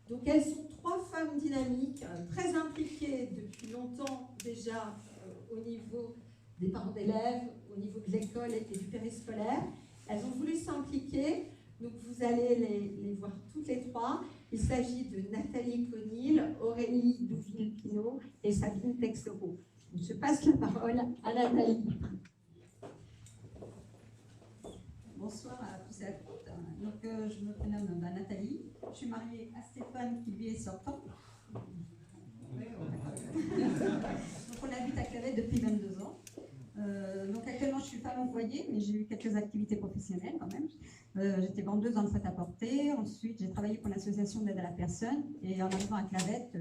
Donc elles sont trois femmes dynamiques, très impliquées depuis longtemps déjà au niveau des parents d'élèves, au niveau de l'école et du périscolaire. Elles ont voulu s'impliquer, donc vous allez les voir toutes les trois. Il s'agit de Nathalie Conil, Aurélie Douville-Pinot et Sabine Texereau. Je passe la parole à Nathalie. Bonsoir à tous et à toutes. Donc, je me prénomme Nathalie. Je suis mariée à Stéphane qui lui est sortant. Donc on habite à Clavette depuis 22 ans. Donc actuellement je suis femme au foyer, mais j'ai eu quelques activités professionnelles quand même. J'étais vendeuse dans le prêt-à-porter. Ensuite j'ai travaillé pour l'association d'aide à la personne. Et en arrivant à Clavette,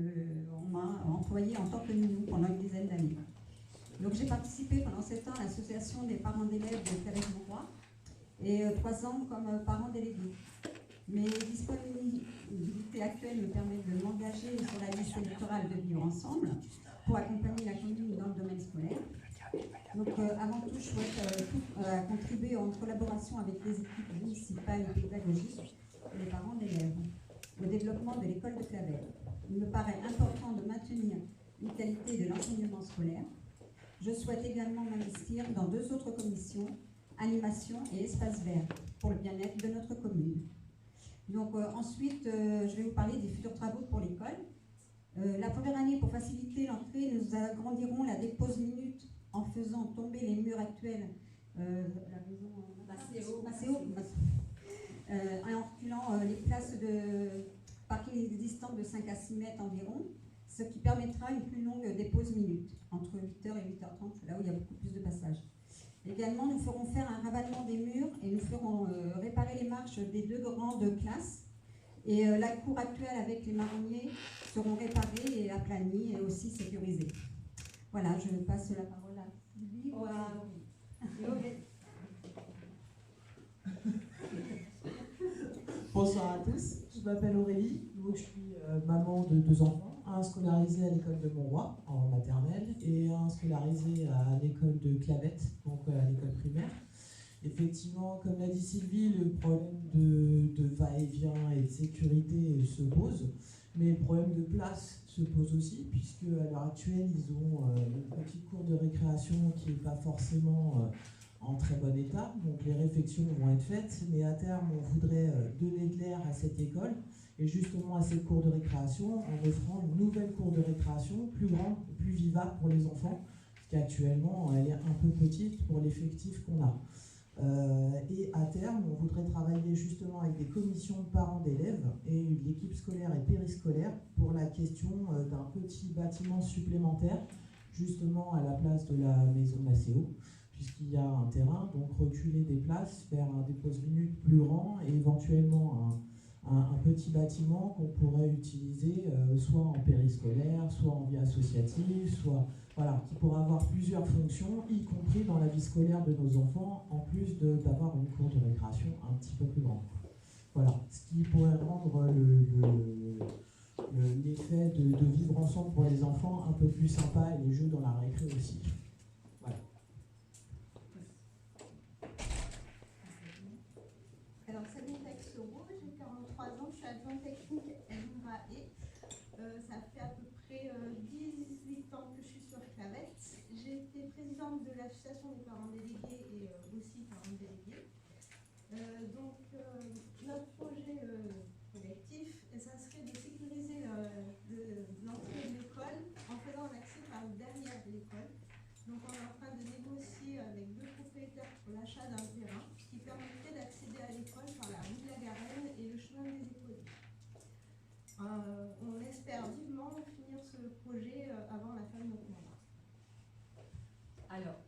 on m'a employée en tant que nounou pendant une dizaine d'années. Donc j'ai participé pendant 7 ans à l'association des parents d'élèves de Clavette-Mauroy et 3 ans comme parent délégué. Mes disponibilités actuelles me permettent de m'engager sur la liste électorale de Vivre Ensemble pour accompagner la commune dans le domaine scolaire. Donc avant tout, je souhaite contribuer en collaboration avec les équipes municipales et pédagogiques et les parents d'élèves au développement de l'école de Clavette. Il me paraît important de maintenir une qualité de l'enseignement scolaire. Je souhaite également m'investir dans 2 autres commissions, animation et espace vert, pour le bien-être de notre commune. Donc ensuite, je vais vous parler des futurs travaux pour l'école. La première année, pour faciliter l'entrée, nous agrandirons la dépose minute en faisant tomber les murs actuels la maison Macéo, en reculant les places de parking existantes de 5 à 6 mètres environ, ce qui permettra une plus longue dépose minute, entre 8h et 8h30, là où il y a beaucoup plus de passages. Également, nous ferons faire un ravalement des murs et nous ferons réparer les marches des 2 grandes classes. Et la cour actuelle avec les marronniers seront réparées et aplanies et aussi sécurisées. Voilà, je passe la parole à Sylvie. Bonsoir à tous, je m'appelle Aurélie, donc je suis maman de 2 enfants, un scolarisé à l'école de Mauroy en maternelle et un scolarisé à l'école de Clavette, donc à l'école primaire. Effectivement, comme l'a dit Sylvie, le problème de va-et-vient et de sécurité se pose, mais le problème de place se pose aussi, puisque à l'heure actuelle, ils ont une petite cour de récréation qui n'est pas forcément en très bon état, donc les réfections vont être faites, mais à terme, on voudrait donner de l'air à cette école, et justement à cette cour de récréation, en offrant une nouvelle cour de récréation, plus grande, plus vivable pour les enfants, parce qu'actuellement, elle est un peu petite pour l'effectif qu'on a. Et à terme, on voudrait travailler justement avec des commissions de parents d'élèves et l'équipe scolaire et périscolaire pour la question d'un petit bâtiment supplémentaire, justement à la place de la maison Macéo, puisqu'il y a un terrain, donc reculer des places, faire un dépose-minute plus grand et éventuellement un petit bâtiment qu'on pourrait utiliser soit en périscolaire, soit en vie associative, soit voilà, qui pourra avoir plusieurs fonctions, y compris dans la vie scolaire de nos enfants, en plus d'avoir une cour de récréation un petit peu plus grande. Voilà, ce qui pourrait rendre l'effet de vivre ensemble pour les enfants un peu plus sympa et les jeux dans la récré aussi. Voilà. Alors, Sabine Texereau, j'ai 43 ans, je suis adjointe technique à l'INRAE. Ça fait à peu près 18 ans que je suis sur Clavette. J'ai été présidente de l'association des parents délégués et aussi parents délégués. Donc, notre projet collectif, ça serait de sécuriser l'entrée de l'école en faisant un accès par derrière de l'école. Donc, on est en train de négocier avec 2 propriétaires pour l'achat d'un terrain qui permettrait d'accéder à l'école par la rue de la Garenne et le chemin des Écoliers. On espère vivement finir ce projet avant la fin de notre mandat. Alors,